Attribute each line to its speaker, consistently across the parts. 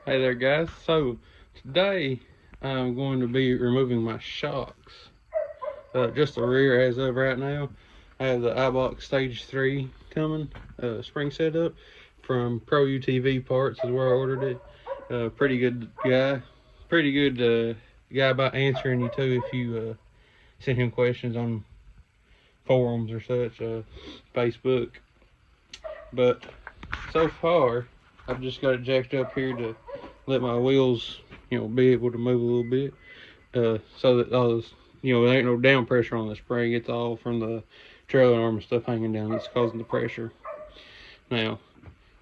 Speaker 1: Hey there guys, so today I'm going to be removing my shocks, just the rear as of right now. I have the Eibach Stage 3 coming, spring setup from Pro UTV Parts is where I ordered it. Pretty good guy, guy about answering you too if you send him questions on forums or such, Facebook. But so far I've just got it jacked up here to let my wheels, be able to move a little bit, so that all this, there ain't no down pressure on the spring. It's all from the trailer arm and stuff hanging down that's causing the pressure. Now,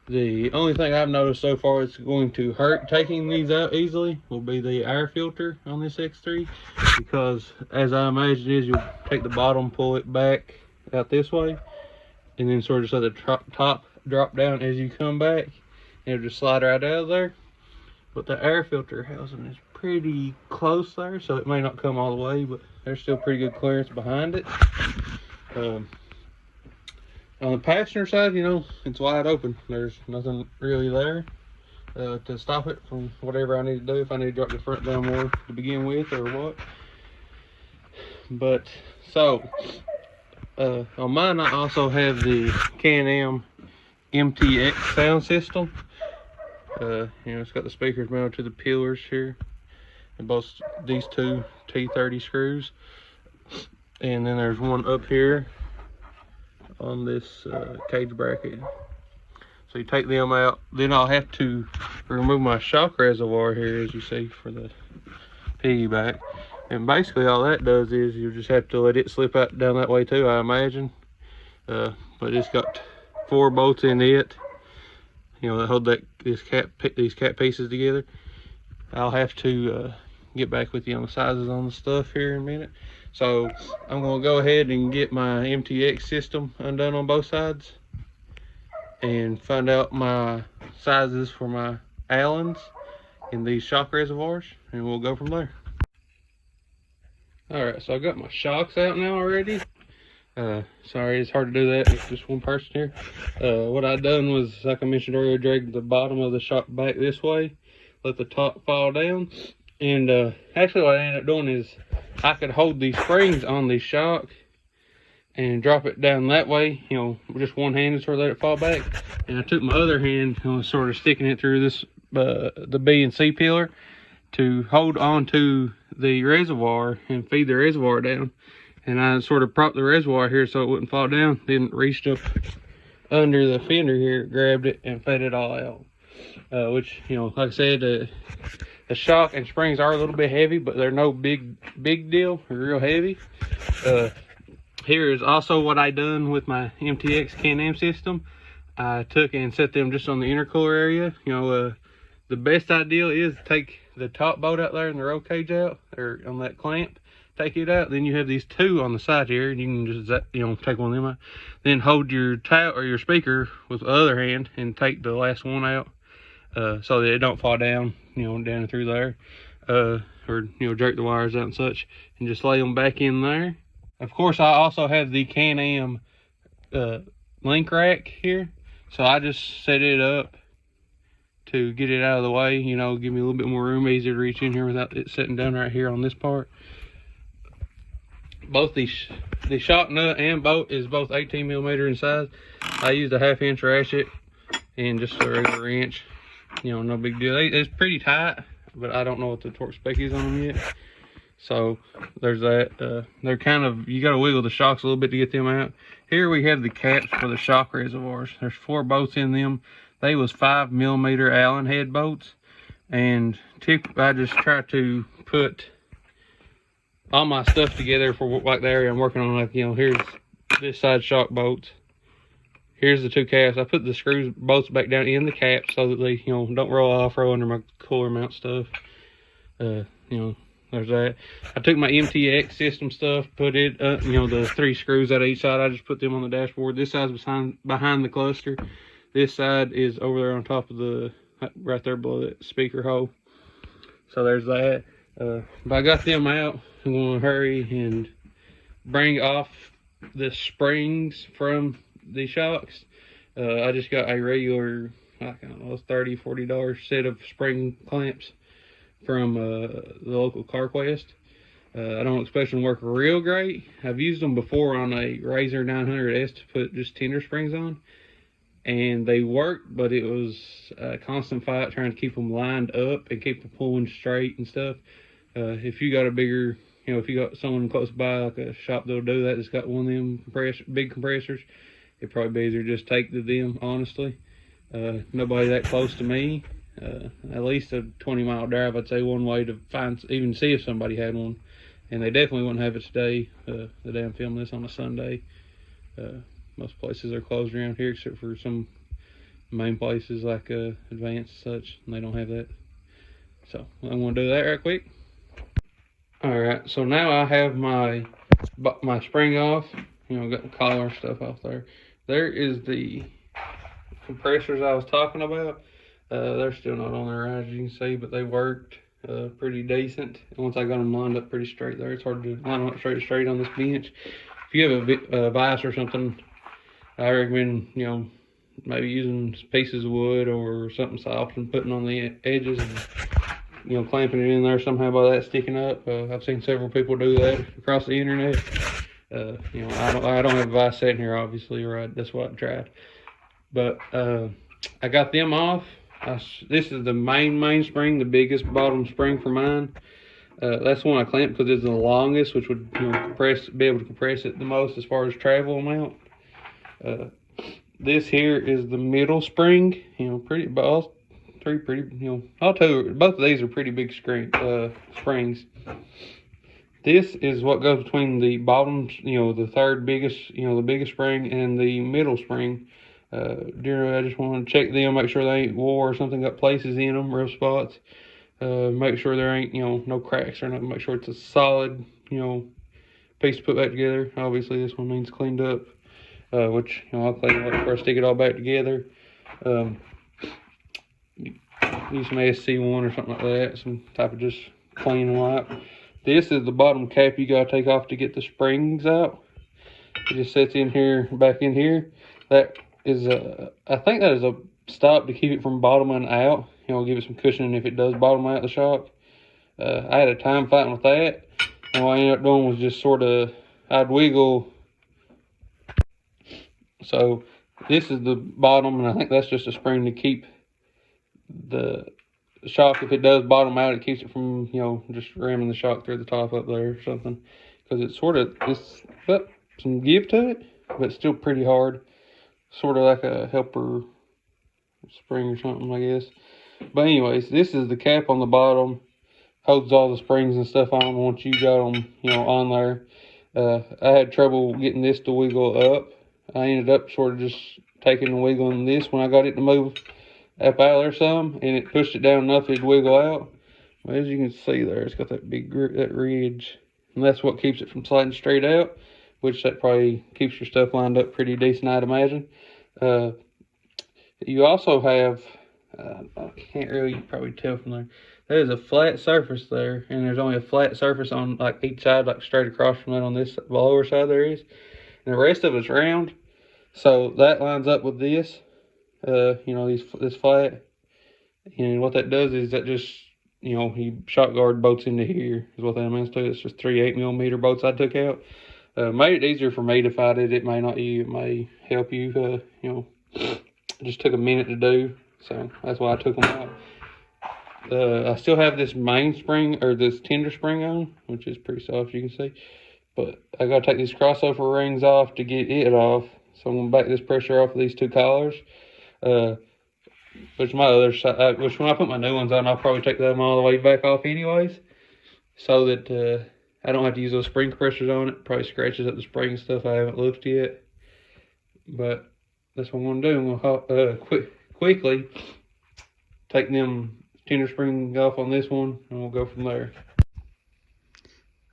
Speaker 1: the only thing I've noticed so far it's going to hurt taking these out easily will be the air filter on this X3, because as I imagine is you'll take the bottom, pull it back out this way, and then sort of let the top drop down as you come back, and it'll just slide right out of there. But the air filter housing is pretty close there, so it may not come all the way, but there's still pretty good clearance behind it. On the passenger side, it's wide open. There's nothing really there to stop it from whatever I need to do, if I need to drop the front down more to begin with or what. But, so, on mine I also have the Can-Am MTX sound system. It's got the speakers mounted to the pillars here, and both these two T30 screws, and then there's one up here on this cage bracket. So you take them out, then I'll have to remove my shock reservoir here, as you see, for the piggyback. And basically all that does is you just have to let it slip out down that way too, I imagine. But it's got 4 bolts in it, that hold these cap pieces together. I'll have to get back with you on the sizes on the stuff here in a minute. So I'm going to go ahead and get my MTX system undone on both sides and find out my sizes for my Allens and these shock reservoirs, and we'll go from there. Alright, so I got my shocks out now already. Sorry, it's hard to do that with just one person here. What I done was, like I mentioned earlier, dragged the bottom of the shock back this way, let the top fall down, and actually what I ended up doing is I could hold these springs on the shock and drop it down that way, just one hand and sort of let it fall back. And I took my other hand and was sort of sticking it through this the B and C pillar to hold on to the reservoir and feed the reservoir down. And I sort of propped the reservoir here so it wouldn't fall down. Then reached up under the fender here, grabbed it, and fed it all out. Which, like I said, the shock and springs are a little bit heavy, but they're no big deal. They're real heavy. Here is also what I done with my MTX Can-Am system. I took and set them just on the intercooler area. The best idea is take the top bolt out there and the roll cage out, or on that clamp. Take it out, then you have these 2 on the side here, and you can just take one of them out. Then hold your towel or your speaker with the other hand and take the last one out, so that it don't fall down, down through there, or jerk the wires out and such, and just lay them back in there. Of course, I also have the Can-Am link rack here, so I just set it up to get it out of the way, give me a little bit more room, easier to reach in here without it sitting down right here on this part. Both the shock nut and bolt is both 18mm in size. I used a 1/2 inch ratchet and just a regular inch. No big deal. It's pretty tight, but I don't know what the torque spec is on them yet. So there's that. They're kind of, you got to wiggle the shocks a little bit to get them out. Here we have the caps for the shock reservoirs. There's 4 bolts in them. They was 5mm Allen head bolts, and I just try to put all my stuff together for like the area I'm working on. Like, here's this side shock bolts, here's the 2 caps. I put the bolts back down in the caps so that they don't roll off, roll under my cooler mount stuff. There's that. I took my MTX system stuff, put it the 3 screws out of each side. I just put them on the dashboard. This side's behind the cluster, this side is over there on top of the, right there below that speaker hole. So there's that. But I got them out. I'm going to hurry and bring off the springs from the shocks. I just got a regular I don't know, $30-$40 set of spring clamps from the local CarQuest. I don't expect them to work real great. I've used them before on a Razor 900S to put just tender springs on, and they worked, but it was a constant fight trying to keep them lined up and keep them pulling straight and stuff. If you got a bigger, if you got someone close by, like a shop that'll do that, that's got one of them big compressors, it'd probably be easier to just take to them, honestly. Nobody that close to me. At least a 20-mile drive, I'd say, one way to even see if somebody had one. And they definitely wouldn't have it today. The day I'm filming this on a Sunday. Most places are closed around here except for some main places like Advance and such, and they don't have that. So I'm going to do that right quick. Alright, so now I have my spring off. Got the collar stuff off there. There is the compressors I was talking about. They're still not on there, as you can see, but they worked pretty decent. And once I got them lined up pretty straight there, it's hard to line them up straight on this bench. If you have a vise or something, I recommend, maybe using pieces of wood or something soft and putting on the edges and, clamping it in there somehow by that sticking up. I've seen several people do that across the internet. I don't have a vise sitting here, obviously, right? That's what I tried. But I got them off. This is the main spring, the biggest bottom spring for mine. That's the one I clamped because it's the longest, which would be able to compress it the most as far as travel amount. This here is the middle spring. Both of these are pretty big springs. This is what goes between the bottom, the third biggest, the biggest spring and the middle spring. I just want to check them, make sure they ain't wore or something, got places in them, rough spots. Make sure there ain't, no cracks or nothing. Make sure it's a solid, piece to put back together. Obviously, this one needs cleaned up, which, I'll clean it up before I stick it all back together. Use some SC1 or something like that, some type of just clean wipe. This is the bottom cap you gotta take off to get the springs out. It just sits in here, back in here. That is I think that is a stop to keep it from bottoming out. Give it some cushioning if it does bottom out the shock. I had a time fighting with that, and what I ended up doing was just I'd wiggle. So this is the bottom, and I think that's just a spring to keep the shock, if it does bottom out, it keeps it from, just ramming the shock through the top up there or something. Because it's it's got some give to it, but it's still pretty hard. Sort of like a helper spring or something, I guess. But anyways, this is the cap on the bottom. Holds all the springs and stuff on once you got them, on there. I had trouble getting this to wiggle up. I ended up sort of just taking and wiggling this when I got it to move up out there some, and it pushed it down enough it'd wiggle out. Well, as you can see there, it's got that big that ridge, and that's what keeps it from sliding straight out, which that probably keeps your stuff lined up pretty decent, I'd imagine. You also have, I can't really probably tell from there, there's a flat surface there, and there's only a flat surface on like each side, like straight across from that on this lower side there is, and the rest of it's round. So that lines up with this. This flat, and what that does is that just, he shock guard bolts into here is what that amounts to. It's just 3 8mm bolts I took out. Made it easier for me to fight it. It may not you, it may help you. It just took a minute to do, so that's why I took them out. I still have this main spring, or this tender spring on, which is pretty soft, you can see. But I gotta take these crossover rings off to get it off. So I'm gonna back this pressure off of these two collars. Which my other side, which when I put my new ones on, I'll probably take them all the way back off anyways, so that I don't have to use those spring compressors on it. Probably scratches up the spring and stuff I haven't looked yet, but that's what I'm gonna do. I'm gonna quickly take them tender springs off on this one, and we'll go from there.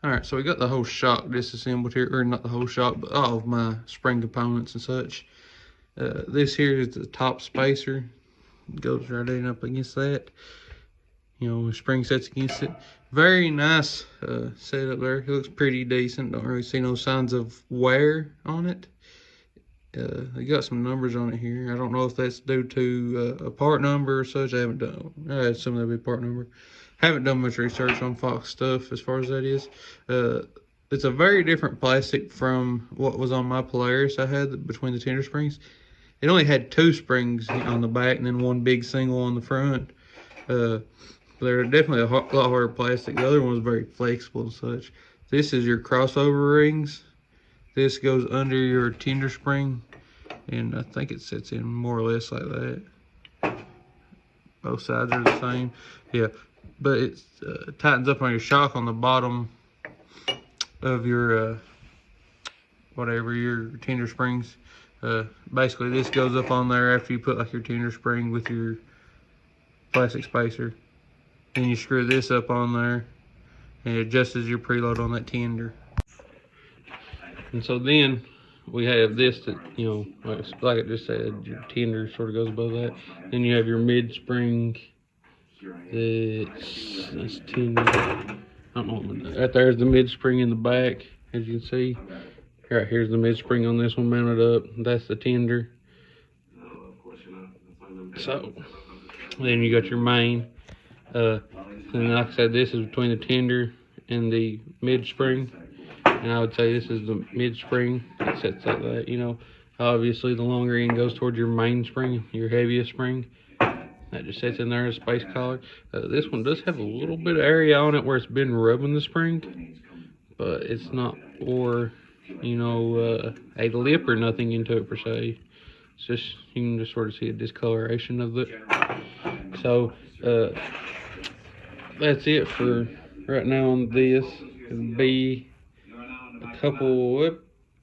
Speaker 1: Alright, so we got the whole shock disassembled here, or not the whole shock, but all of my spring components and such. This here is the top spacer. It goes right in up against that. The spring sets against it. Very nice setup there. It looks pretty decent. Don't really see no signs of wear on it. They got some numbers on it here. I don't know if that's due to a part number or such. I haven't done. I assume that'd be a part number. Haven't done much research on Fox stuff as far as that is. It's a very different plastic from what was on my Polaris I had between the tender springs. It only had 2 springs on the back and then 1 big single on the front. They're definitely a lot harder plastic. The other one was very flexible and such. This is your crossover rings. This goes under your tender spring, and I think it sits in more or less like that. Both sides are the same. Yeah, but it tightens up on your shock on the bottom of your whatever your tender springs. Basically this goes up on there after you put like your tender spring with your plastic spacer. Then you screw this up on there and it adjusts your preload on that tender. And so then we have this that, you know, like I just said, your tender sort of goes above that. Then you have your mid spring. That's tender. I don't know. Right there's the mid spring in the back, as you can see. Right here's the mid spring on this one mounted up. That's the tender. So then you got your main. And like I said, this is between the tender and the mid spring. And I would say this is the mid spring. It sets like that, you know. Obviously the longer end goes towards your main spring, your heaviest spring. That just sits in there as a space collar. This one does have a little bit of area on it where it's been rubbing the spring, but it's not, or you know, a lip or nothing into it per se. It's just, you can just sort of see a discoloration of it. So that's it for right now on this. It'll be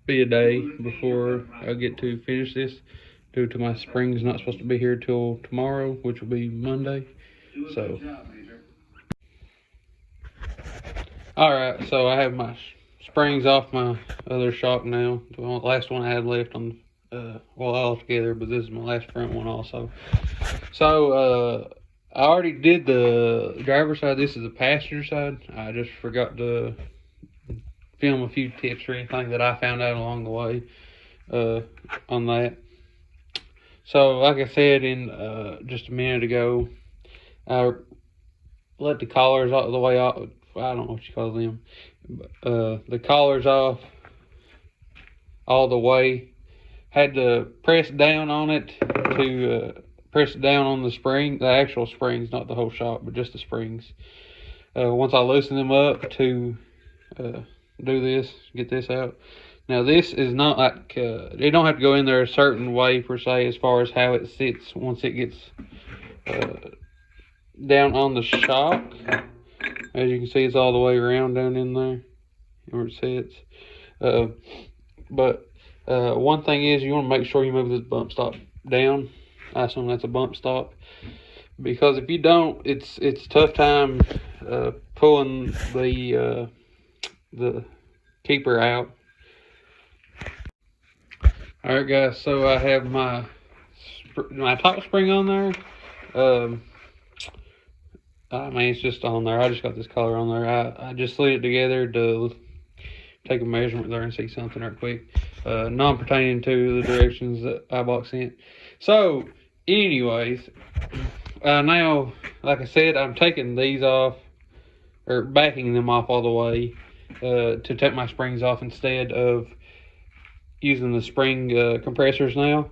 Speaker 1: a day before I get to finish this, due to my springs not supposed to be here till tomorrow, which will be Monday. So alright, so I have my springs off my other shock now. The last one I had left on well, all together, but this is my last front one also. So I already did the driver's side. This is the passenger side. I just forgot to film a few tips or anything that I found out along the way on that. So like I said in just a minute ago, I let the collars all the way off. I don't know what you call them. The collars off all the way. Had to press down on it to press down on the spring, the actual springs, not the whole shock, but just the springs. Once I loosen them up to do this, get this out. Now this is not like, it don't have to go in there a certain way per se as far as how it sits once it gets down on the shock. As you can see, it's all the way around down in there where it sits. But one thing is, you want to make sure you move this bump stop down. I assume that's a bump stop, because if you don't, it's tough time pulling the keeper out. All right, guys. So I have my top spring on there. I mean, it's just on there. I just got this collar on there. I just slid it together to take a measurement there and see something right quick. Non-pertaining to the directions that Eibach sent. So, anyways, now, like I said, I'm taking these off, or backing them off all the way to take my springs off instead of using the spring compressors now.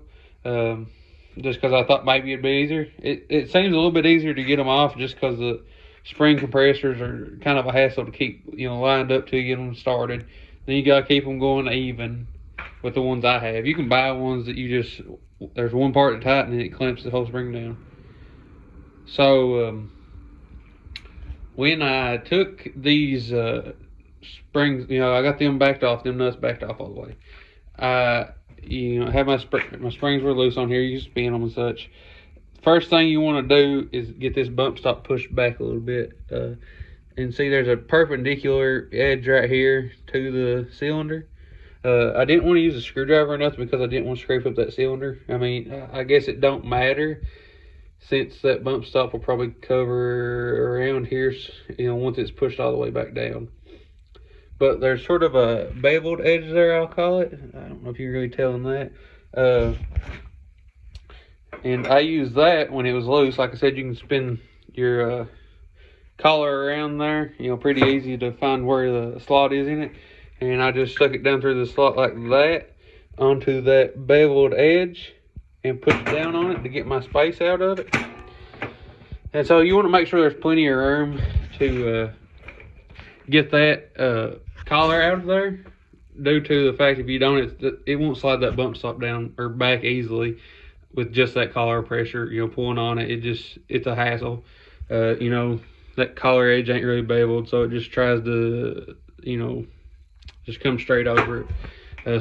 Speaker 1: Just because I thought maybe it'd be easier. It seems a little bit easier to get them off just because the spring compressors are kind of a hassle to keep, you know, lined up to get them started. Then you got to keep them going even with the ones I have. You can buy ones that you just, there's one part to tighten and it clamps the whole spring down. So when I took these springs, you know, I got them backed off, them nuts backed off all the way. You know, have my springs were loose on here. You spin them and such. First thing you want to do is get this bump stop pushed back a little bit. And see, there's a perpendicular edge right here to the cylinder. I didn't want to use a screwdriver or nothing because I didn't want to scrape up that cylinder. I mean, I guess it don't matter, since that bump stop will probably cover around here, you know, once it's pushed all the way back down. But there's sort of a beveled edge there, I'll call it. I don't know if you're really telling that. And I used that when it was loose. Like I said, you can spin your collar around there, you know, pretty easy to find where the slot is in it. And I just stuck it down through the slot like that onto that beveled edge and put it down on it to get my space out of it. And so you want to make sure there's plenty of room to get that collar out of there, due to the fact if you don't, it won't slide that bump stop down or back easily with just that collar pressure, you know, pulling on it. It's a hassle. You know, that collar edge ain't really beveled, so it just tries to, you know, just come straight over it.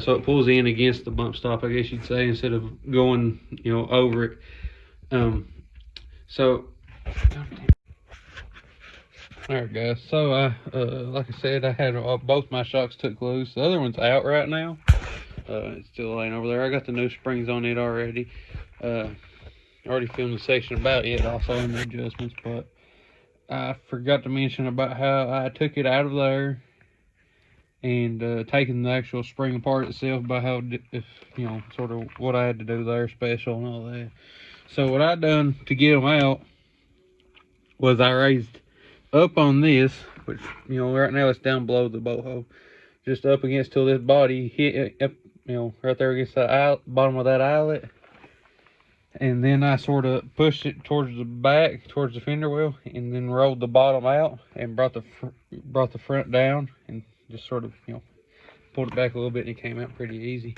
Speaker 1: So it pulls in against the bump stop, I guess you'd say, instead of going, you know, over it. So, alright guys, so like I said, I had both my shocks took loose. The other one's out right now. It's still laying over there. I got the new springs on it already. Already filmed the section about it, also in the adjustments, but I forgot to mention about how I took it out of there and taking the actual spring apart itself, by how, you know, sort of what I had to do there special and all that. So what I done to get them out was I raised up on this, which, you know, right now it's down below the bolt hole, just up against till this body hit up, you know, right there against the bottom of that eyelet. And then I sort of pushed it towards the back, towards the fender well, and then rolled the bottom out and brought the front down and just sort of, you know, pulled it back a little bit, and it came out pretty easy.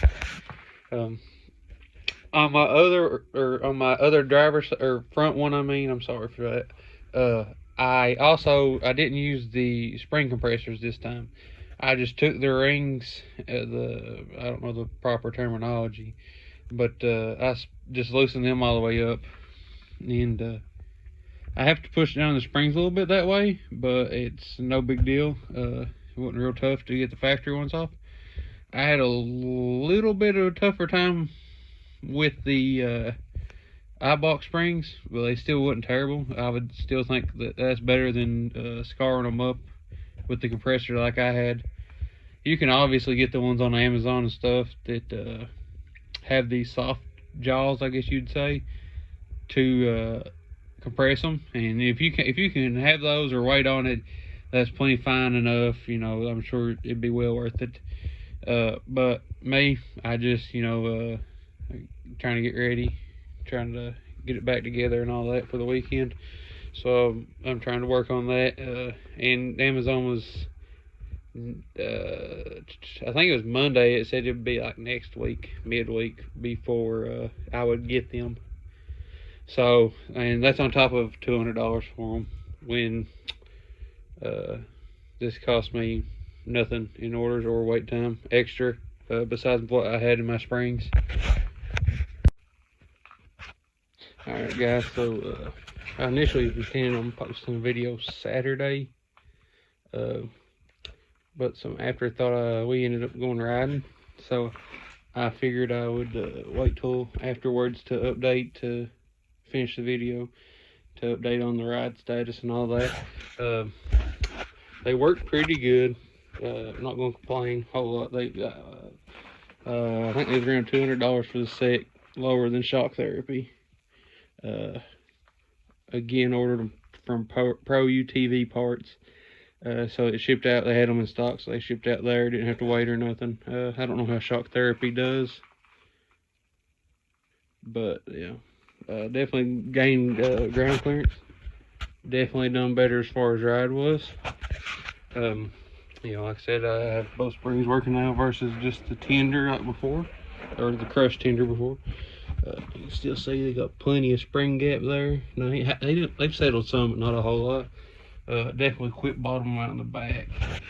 Speaker 1: On my other driver's or front one, I'm sorry for that. I didn't use the spring compressors this time. I just took the rings, I don't know the proper terminology, but I just loosened them all the way up, and I have to push down the springs a little bit that way, but it's no big deal. It wasn't real tough to get the factory ones off. I had a little bit of a tougher time with the Eibach springs, but they still wasn't terrible. I would still think that that's better than scarring them up with the compressor like I had. You can obviously get the ones on Amazon and stuff that have these soft jaws, I guess you'd say, to compress them. And if you can have those or wait on it, that's plenty fine enough. You know, I'm sure it'd be well worth it. But me, I just, you know, trying to get ready, trying to get it back together and all that for the weekend. So I'm trying to work on that. And Amazon was, I think it was Monday, it said it'd be like next week, midweek, before I would get them. So, and that's on top of $200 for them, when this cost me nothing in orders or wait time extra, besides what I had in my springs. Alright guys, so I initially was intending on posting a video Saturday, but some afterthought, we ended up going riding, so I figured I would wait till afterwards to update, to finish the video, to update on the ride status and all that. They worked pretty good. I'm not going to complain a whole lot. They I think it was around $200 for the set, lower than shock therapy. Again, ordered them from Pro UTV parts. So it shipped out. They had them in stock, so they shipped out there. Didn't have to wait or nothing. I don't know how shock therapy does, but yeah, definitely gained ground clearance. Definitely done better as far as ride was. You know, like I said, I have both springs working now versus just the tender like before, or the crushed tender before. You can still see they got plenty of spring gap there. Now they've settled some, but not a whole lot. Definitely quit bottom out in the back. I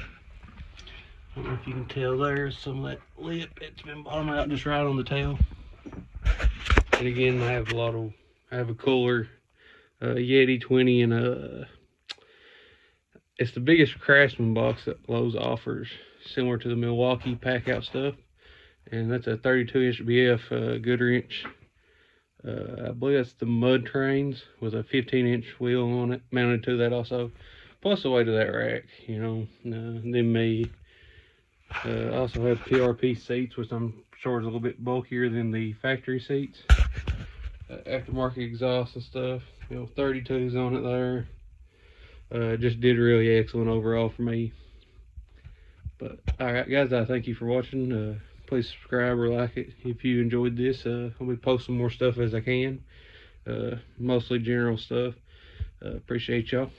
Speaker 1: don't know if you can tell there's some of that lip. It's been bottom out just right on the tail. And again, I have a cooler Yeti 20 and it's the biggest Craftsman box that Lowe's offers, similar to the Milwaukee pack out stuff. And that's a 32-inch BF Goodwrench. I believe that's the Mud Trains with a 15-inch wheel on it, mounted to that also. Plus the weight of that rack, you know. Then me. I also have PRP seats, which I'm Shore's a little bit bulkier than the factory seats. Aftermarket exhaust and stuff, 32s on it there. Just did really excellent overall for me. But alright guys, I thank you for watching. Please subscribe or like it if you enjoyed this. I'll be posting more stuff as I can, mostly general stuff. Appreciate y'all.